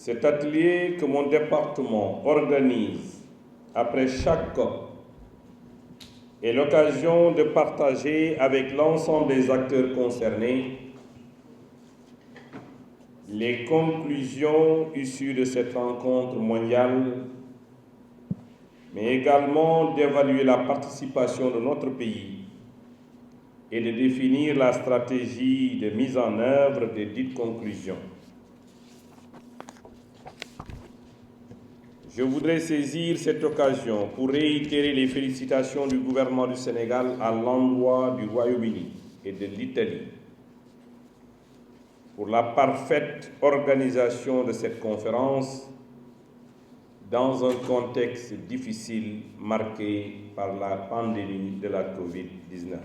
Cet atelier que mon département organise après chaque COP est l'occasion de partager avec l'ensemble des acteurs concernés les conclusions issues de cette rencontre mondiale, mais également d'évaluer la participation de notre pays et de définir la stratégie de mise en œuvre des dites conclusions. Je voudrais saisir cette occasion pour réitérer les félicitations du gouvernement du Sénégal à l'endroit du Royaume-Uni et de l'Italie pour la parfaite organisation de cette conférence dans un contexte difficile marqué par la pandémie de la COVID-19.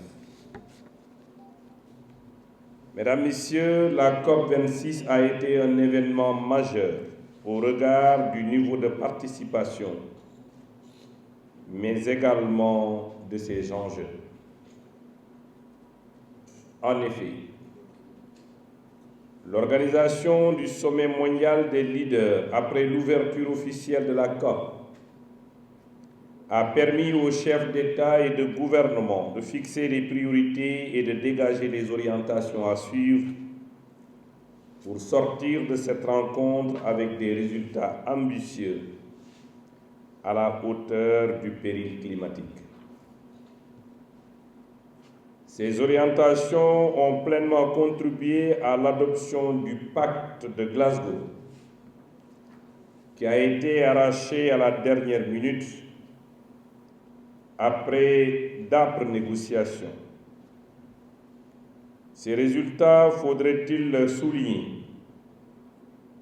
Mesdames, Messieurs, la COP26 a été un événement majeur au regard du niveau de participation, mais également de ses enjeux. En effet, l'organisation du sommet mondial des leaders après l'ouverture officielle de la COP a permis aux chefs d'État et de gouvernement de fixer les priorités et de dégager les orientations à suivre pour sortir de cette rencontre avec des résultats ambitieux à la hauteur du péril climatique. Ces orientations ont pleinement contribué à l'adoption du pacte de Glasgow, qui a été arraché à la dernière minute après d'âpres négociations. Ces résultats, faudrait-il le souligner,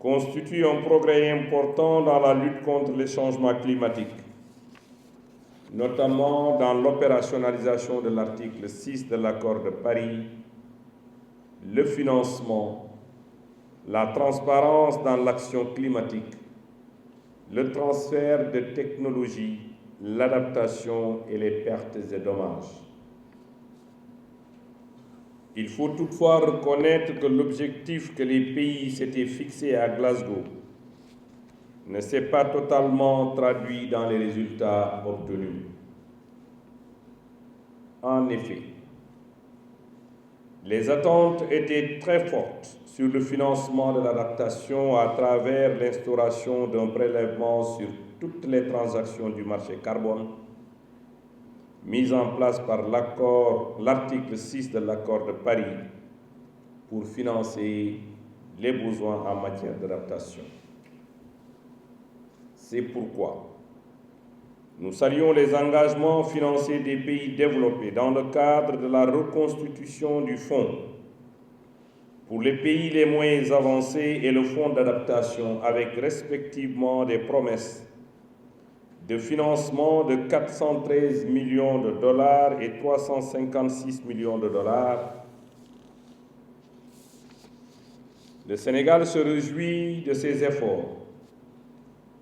constituent un progrès important dans la lutte contre les changements climatiques, notamment dans l'opérationnalisation de l'article 6 de l'accord de Paris, le financement, la transparence dans l'action climatique, le transfert de technologies, l'adaptation et les pertes et dommages. Il faut toutefois reconnaître que l'objectif que les pays s'étaient fixé à Glasgow ne s'est pas totalement traduit dans les résultats obtenus. En effet, les attentes étaient très fortes sur le financement de l'adaptation à travers l'instauration d'un prélèvement sur toutes les transactions du marché carbone, mise en place par l'article 6 de l'accord de Paris pour financer les besoins en matière d'adaptation. C'est pourquoi nous saluons les engagements financiers des pays développés dans le cadre de la reconstitution du fonds pour les pays les moins avancés et le fonds d'adaptation avec respectivement des promesses de financement de 413 millions de dollars et 356 millions de dollars. Le Sénégal se réjouit de ces efforts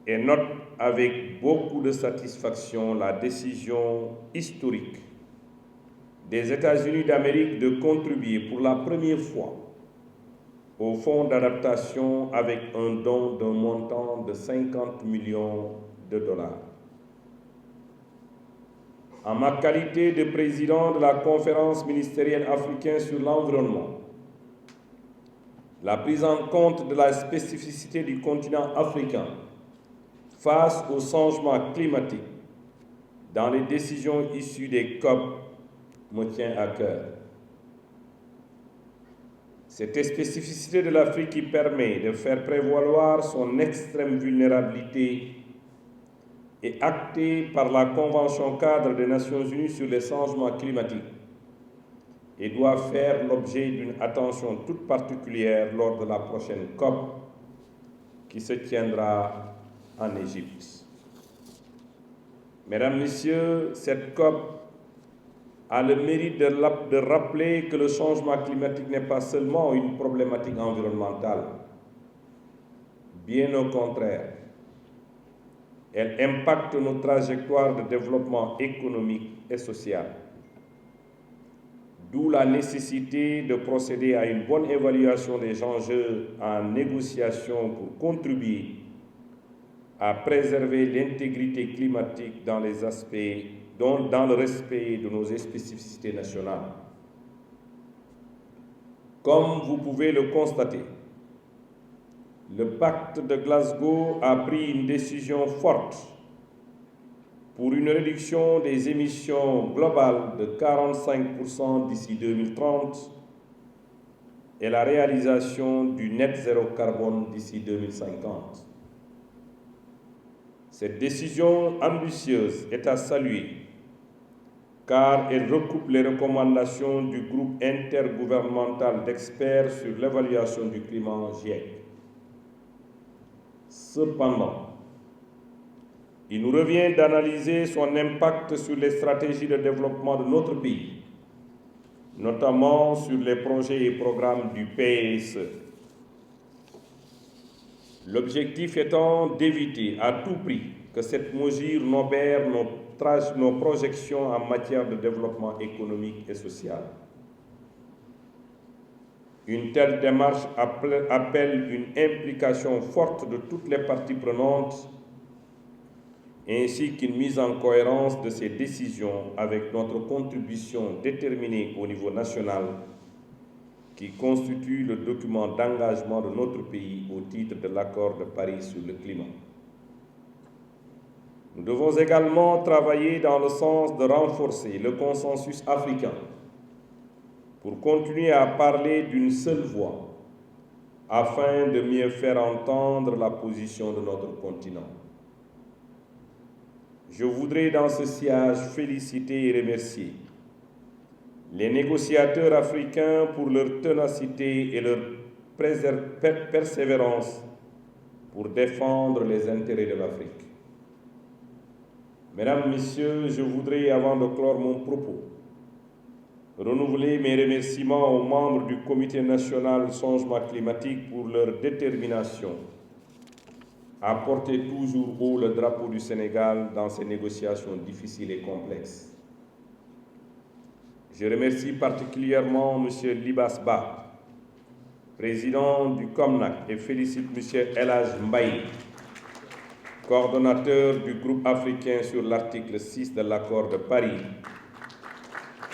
et note avec beaucoup de satisfaction la décision historique des États-Unis d'Amérique de contribuer pour la première fois au fonds d'adaptation avec un don d'un montant de 50 millions de dollars. En ma qualité de président de la conférence ministérielle africaine sur l'environnement, la prise en compte de la spécificité du continent africain face au changement climatique dans les décisions issues des COP me tient à cœur. Cette spécificité de l'Afrique qui permet de faire prévaloir son extrême vulnérabilité est actée par la Convention cadre des Nations Unies sur les changements climatiques et doit faire l'objet d'une attention toute particulière lors de la prochaine COP qui se tiendra en Égypte. Mesdames, Messieurs, cette COP a le mérite de rappeler que le changement climatique n'est pas seulement une problématique environnementale. Bien au contraire, elle impacte nos trajectoires de développement économique et social. d'où la nécessité de procéder à une bonne évaluation des enjeux en négociation pour contribuer à préserver l'intégrité climatique dans le respect de nos spécificités nationales. Comme vous pouvez le constater, le pacte de Glasgow a pris une décision forte pour une réduction des émissions globales de 45% d'ici 2030 et la réalisation du net zéro carbone d'ici 2050. Cette décision ambitieuse est à saluer car elle recoupe les recommandations du groupe intergouvernemental d'experts sur l'évaluation du climat GIEC. Cependant, il nous revient d'analyser son impact sur les stratégies de développement de notre pays, notamment sur les projets et programmes du PSE. L'objectif étant d'éviter à tout prix que cette mesure n'obère nos projections en matière de développement économique et social. Une telle démarche appelle une implication forte de toutes les parties prenantes ainsi qu'une mise en cohérence de ces décisions avec notre contribution déterminée au niveau national qui constitue le document d'engagement de notre pays au titre de l'accord de Paris sur le climat. Nous devons également travailler dans le sens de renforcer le consensus africain pour continuer à parler d'une seule voix afin de mieux faire entendre la position de notre continent. Je voudrais dans ce sillage féliciter et remercier les négociateurs africains pour leur ténacité et leur persévérance pour défendre les intérêts de l'Afrique. Mesdames, Messieurs, je voudrais, avant de clore mon propos, renouveler mes remerciements aux membres du Comité national changement climatique pour leur détermination à porter toujours haut le drapeau du Sénégal dans ces négociations difficiles et complexes. Je remercie particulièrement M. Libas Ba, président du COMNAC, et félicite M. El Hadj Mbaye, coordonnateur du groupe africain sur l'article 6 de l'accord de Paris,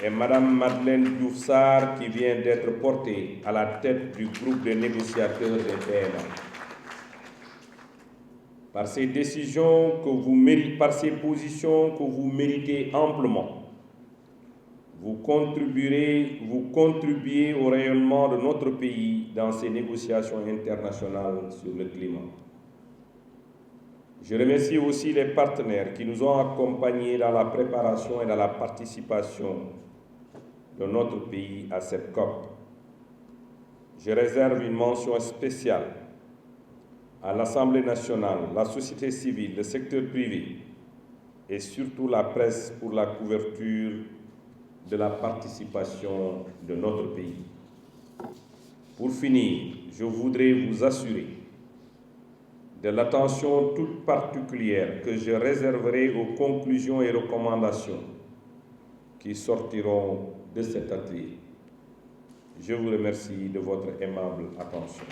et Mme Madeleine Diouf Sarr qui vient d'être portée à la tête du groupe des négociateurs des PMA. Par ces décisions par ces positions que vous méritez amplement, vous contribuez au rayonnement de notre pays dans ces négociations internationales sur le climat. Je remercie aussi les partenaires qui nous ont accompagnés dans la préparation et dans la participation de notre pays à cette COP. Je réserve une mention spéciale à l'Assemblée nationale, la société civile, le secteur privé et surtout la presse pour la couverture de la participation de notre pays. Pour finir, je voudrais vous assurer de l'attention toute particulière que je réserverai aux conclusions et recommandations qui sortiront de cet atelier. Je vous remercie de votre aimable attention.